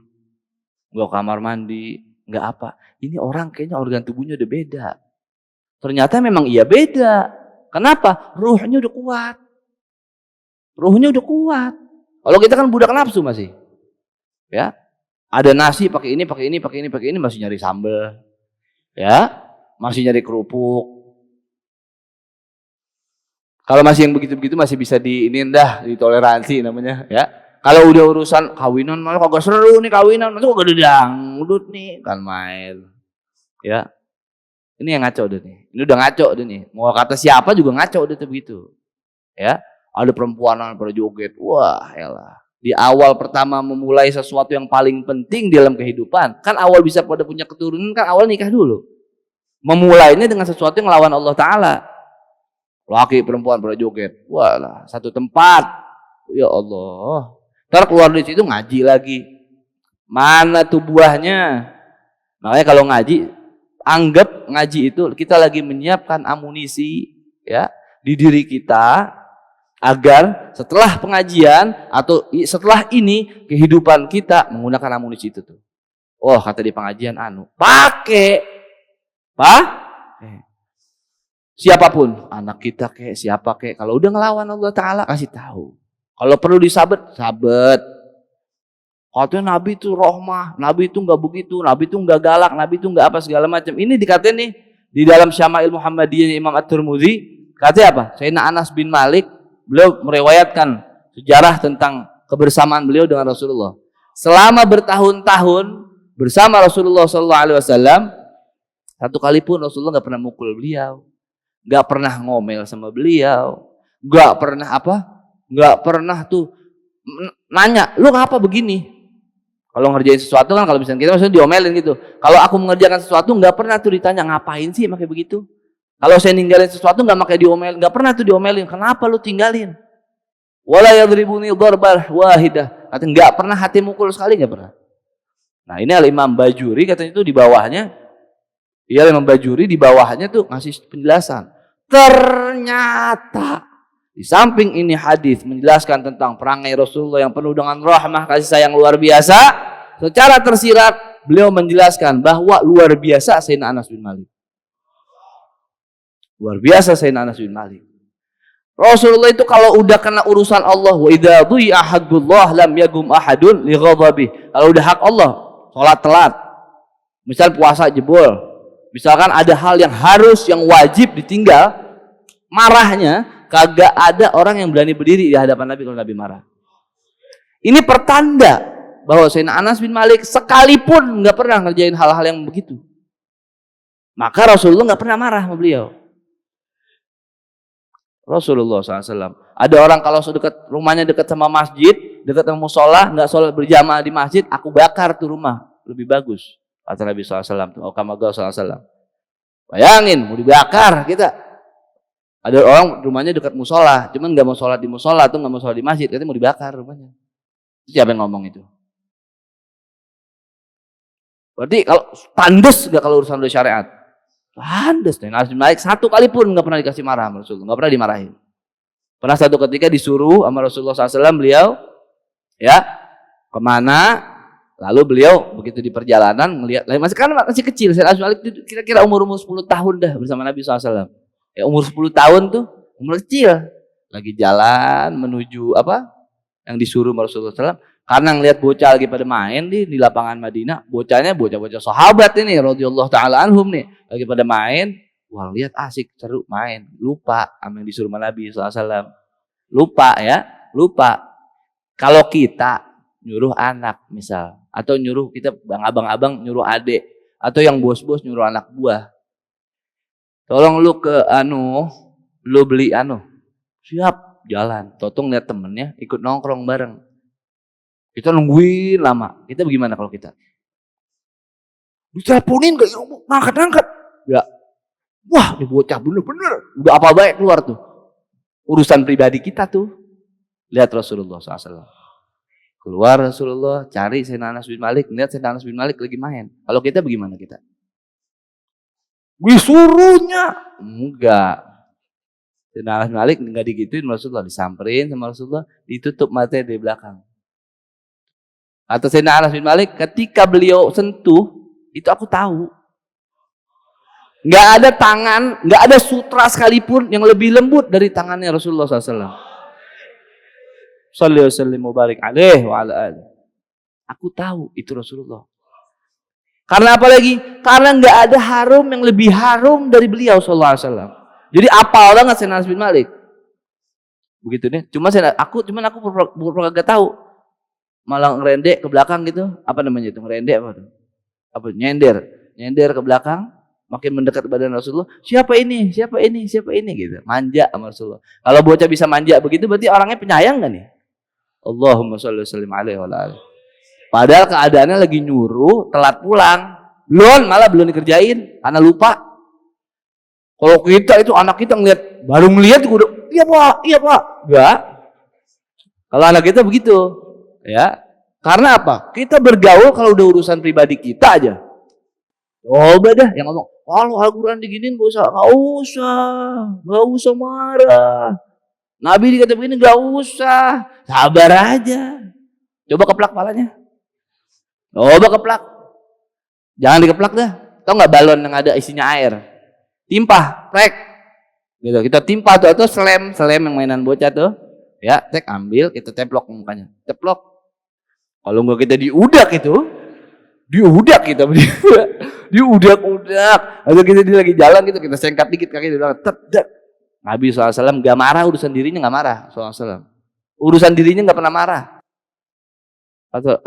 nggak kamar mandi, nggak apa. Ini orang kayaknya organ tubuhnya udah beda. Ternyata memang iya beda. Kenapa? Ruhnya udah kuat. Ruhnya udah kuat. Kalau kita kan budak nafsu masih. Ya, ada nasi pakai ini masih nyari sambal. Ya, masih nyari kerupuk. Kalau masih yang begitu-begitu masih bisa ditoleransi namanya, ya. Kalau udah urusan kawinan malah kagak seru nih kawinan, masa kagak ada dangdut nih, kan main. Ya. Ini yang ngaco udah nih. Ini udah ngaco udah nih. Mau kata siapa juga ngaco udah tuh begitu. Ya. Ada perempuanan pada joget. Wah, elah. Di awal pertama memulai sesuatu yang paling penting dalam kehidupan, kan awal bisa pada punya keturunan kan awal nikah dulu. Memulainya dengan sesuatu yang melawan Allah Ta'ala. Laki perempuan pada joget. Wah lah, satu tempat. Ya Allah. Ntar keluar dari situ ngaji lagi. Mana tuh buahnya? Makanya kalau ngaji, anggap ngaji itu kita lagi menyiapkan amunisi ya di diri kita agar setelah pengajian atau setelah ini kehidupan kita menggunakan amunisi itu tuh. Oh, kata di pengajian pakai siapapun, anak kita kayak siapa kayak, kalau udah ngelawan Allah Ta'ala kasih tahu. Kalau perlu disabet, sabet. Katanya Nabi itu rahmah, Nabi itu nggak begitu, Nabi itu nggak galak, Nabi itu nggak apa segala macam. Ini dikatain nih di dalam Syama'il Muhammadiyah Imam At-Tirmidzi, katanya apa? Sayyidina Anas bin Malik, beliau meriwayatkan sejarah tentang kebersamaan beliau dengan Rasulullah. Selama bertahun-tahun bersama Rasulullah SAW, satu kali pun Rasulullah nggak pernah mukul beliau, nggak pernah ngomel sama beliau, nggak pernah nggak pernah tuh nanya, lu ngapa begini? Kalau ngerjain sesuatu kan, kalau misalnya kita maksudnya diomelin gitu. Kalau aku mengerjakan sesuatu nggak pernah tuh ditanya ngapain sih pakai begitu. Kalau saya ninggalin sesuatu nggak pakai diomelin, nggak pernah tuh diomelin. Kenapa lu tinggalin? Wala yadribuni darbah wahidah. Katanya nggak pernah hati mukul sekali, nggak pernah. Nah ini Al-Imam Bajuri katanya itu di bawahnya, Imam Bajuri di bawahnya tuh ngasih penjelasan. Ternyata di samping ini hadis menjelaskan tentang perangai Rasulullah yang penuh dengan rahmah kasih sayang luar biasa. Secara tersirat beliau menjelaskan bahwa luar biasa Sayyidina Anas bin Malik. Luar biasa Sayyidina Anas bin Malik. Rasulullah itu kalau udah kena urusan Allah, wa idza dhi'a haqqullah lam yagum ahadun li ghadabi. Kalau udah hak Allah, salat telat. Misal puasa jebol. Misalkan ada hal yang harus, yang wajib ditinggal, marahnya kagak ada orang yang berani berdiri di hadapan Nabi kalau Nabi marah. Ini pertanda bahwa Sayyidina Anas bin Malik sekalipun nggak pernah ngerjain hal-hal yang begitu. Maka Rasulullah nggak pernah marah sama beliau. Rasulullah SAW. Ada orang kalau dekat rumahnya dekat sama masjid, dekat sama musola, nggak sholat berjamaah di masjid, aku bakar tuh rumah, lebih bagus. Kata Nabi SAW. Oh, Kamagal SAW. Bayangin, mau dibakar kita. Ada orang rumahnya dekat musola, cuman nggak mau sholat di musola atau nggak mau sholat di masjid, katanya mau dibakar rumahnya. Siapa yang ngomong itu? Berarti kalau tandes nggak kalau urusan dari syariat? Tandes. Anas bin Malik satu kali pun nggak pernah dikasih marah sama Rasulullah, nggak pernah dimarahin. Pernah satu ketika disuruh sama Rasulullah SAW, beliau ya kemana? Lalu beliau begitu di perjalanan melihat, masih kecil, Sayyidina Anas bin Malik kira-kira umur 10 tahun dah bersama Nabi SAW. Ya umur 10 tahun tuh umur kecil, lagi jalan menuju apa yang disuruh Rasulullah SAW, karena ngelihat bocah lagi pada main di lapangan Madinah, bocah-bocah sahabat ini radhiyallahu taala anhum nih lagi pada main, wah lihat asik seru main, lupa sama yang disuruh Nabi SAW, lupa. Kalau kita nyuruh anak misal, atau nyuruh kita abang-abang nyuruh adik, atau yang bos-bos nyuruh anak buah, tolong lu ke lu beli siap jalan. Totong lihat temennya ikut nongkrong bareng, kita nungguin lama. Kita bagaimana kalau kita diteleponin gak ngangkat ya, wah ini bocah bener-bener udah apa baik keluar tuh urusan pribadi kita tuh. Lihat Rasulullah SAW keluar, Rasulullah cari Sayyidina Anas bin Malik, lihat Sayyidina Anas bin Malik lagi main. Kalau kita bagaimana kita? Disuruhnya enggak. Sayyidina Anas bin Malik enggak digituin Rasulullah, disamperin sama Rasulullah, ditutup matanya dari belakang. Atau Sayyidina Anas bin Malik ketika beliau sentuh, itu aku tahu. Enggak ada tangan, enggak ada sutra sekalipun yang lebih lembut dari tangannya Rasulullah SAW. Shallallahu alaihi wasallam mubarak alaihi wa ala alihi. Aku tahu itu Rasulullah. Karena apa lagi? Karena enggak ada harum yang lebih harum dari beliau sallallahu alaihi wasallam. Jadi apal banget Sayyidina Anas bin Malik. Begitu nih. Aku kagak tahu. Malah ngerendek ke belakang gitu. Apa namanya itu? Ngerendek apa tuh? Apa nyender ke belakang, makin mendekat badan Rasulullah. Siapa ini gitu. Manja sama Rasulullah. Kalau bocah bisa manja begitu berarti orangnya penyayang enggak nih? Allahumma shalli wasallim alaihi wa ala alihi. Padahal keadaannya lagi nyuruh, telat pulang. Belum dikerjain karena lupa. Kalau kita itu anak kita baru ngelihat udah iya pak. Enggak. Kalau anak kita begitu, ya. Karena apa? Kita bergaul kalau udah urusan pribadi kita aja. Coba dah yang ngomong, kalau Al-Quran diginin gak usah marah. Nabi dikata begini gak usah, sabar aja. Coba keplak palanya. Coba keplak. Jangan dikeplak dah. Tahu nggak balon yang ada isinya air? Timpah, prek. Gitu. Kita timpah tuh atau selem yang mainan bocah tuh. Ya, ambil, kita templok mukanya. Teplok. Kalau nggak kita diudak kita berdua. Diudak. Atau kita lagi jalan gitu, kita sengkat dikit kaki dia tedak. Nabi SAW gak marah, urusan dirinya gak marah SAW. Urusan dirinya gak pernah marah. Atau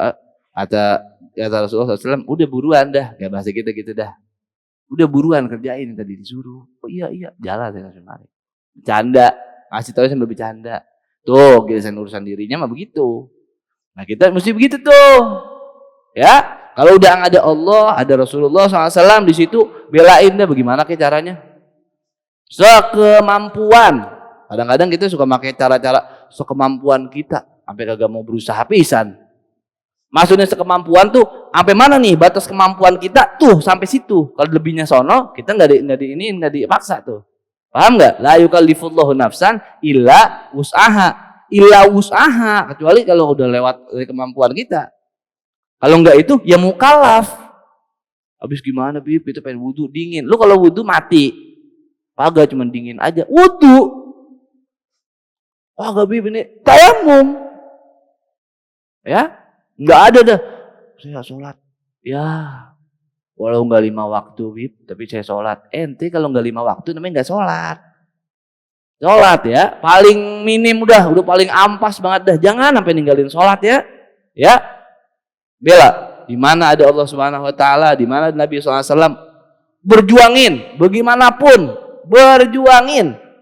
kata Rasulullah SAW, udah buruan dah, gak bahasa kita gitu dah. Udah buruan kerjain yang tadi disuruh. Oh iya, jalan saya langsung. Bercanda, ngasih tahu sambil bercanda. Tuh, giliran urusan dirinya mah begitu. Nah kita mesti begitu tuh. Ya, kalau udah ada Allah, ada Rasulullah SAW di situ, belain dah bagaimana ke caranya. Sekemampuan. Kadang-kadang kita suka pakai cara-cara sekemampuan kita, sampai kagak mau berusaha pisan. Maksudnya sekemampuan tuh sampai mana nih batas kemampuan kita tuh sampai situ. Kalau lebihnya sono, kita nggak dipaksa tuh. Paham nggak? La yukallifullahu nafsan illa wus'aha, kecuali kalau udah lewat dari kemampuan kita. Kalau enggak itu ya mukallaf. Habis gimana Bib? Itu pengen wudu dingin. Lu kalau wudu mati. Kagak cuma dingin aja. Wudu. Kagak Bib ini tayamum. Ya? Enggak ada dah. Saya sholat. Ya. Walau enggak 5 waktu Bib, tapi saya sholat. Ente kalau enggak 5 waktu namanya enggak sholat. Sholat ya, paling minim udah paling ampas banget dah. Jangan sampai ninggalin sholat ya. Ya, bela. Di mana ada Allah Subhanahu Wa Taala, di mana Nabi SAW, berjuangin, bagaimanapun,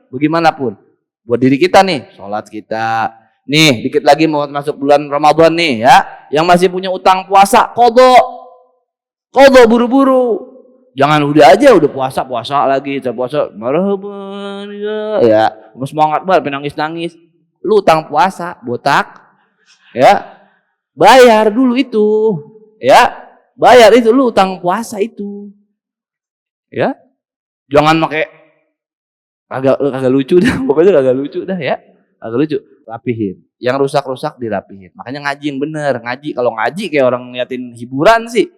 bagaimanapun. Buat diri kita nih, sholat kita. Nih, dikit lagi mau masuk bulan Ramadan nih ya. Yang masih punya utang puasa, qadha buru-buru. Jangan udah puasa lagi, puasa marhaban ya. Semangat banget nangis. Lu utang puasa, botak. Ya. Bayar dulu itu. Ya. Bayar itu lu utang puasa itu. Ya. Jangan pakai kagak lucu dah, pokoknya kagak lucu dah ya. Kagak lucu, rapihin. Yang rusak-rusak dirapihin. Makanya ngaji yang bener. Kalau ngaji kayak orang ngeliatin hiburan sih,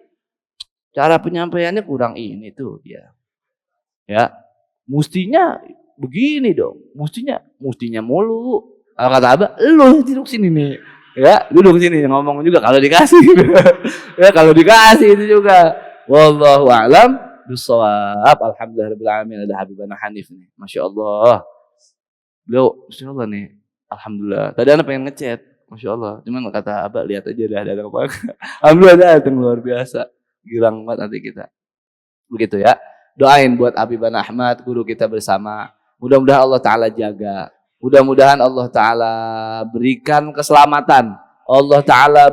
cara penyampaiannya kurang ini tuh dia. Ya. Mestinya begini dong. Mestinya mulu. Kalau kata Abah, lu duduk sini nih. Ya, duduk sini ngomong juga kalau dikasih. Ya, kalau dikasih itu juga. Wallahu a'lam bishawab. Alhamdulillahirabbil alamin. Ada Habibana Hanif nih. Masya Allah. Beliau, Masya Allah nih. Alhamdulillah. Tadi anak pengen ngechat. Masya Allah. Cuman kata Abah, lihat aja dah ada apa. Alhamdulillah datang luar biasa. Gilang banget nanti kita. Begitu ya. Doain buat Habibana Ahmad, guru kita bersama. Mudah-mudahan Allah Ta'ala jaga. Mudah-mudahan Allah Ta'ala berikan keselamatan. Allah Ta'ala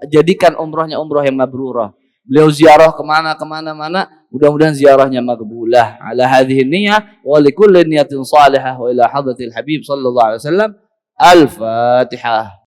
jadikan umrohnya umroh yang mabrurah. Beliau ziarah kemana-mana. Mudah-mudahan ziarahnya makbulah. Ala hadhihi niyah wa likulli niyatin salihah wa ila hadratil habib sallallahu alaihi wasallam. Al-Fatihah.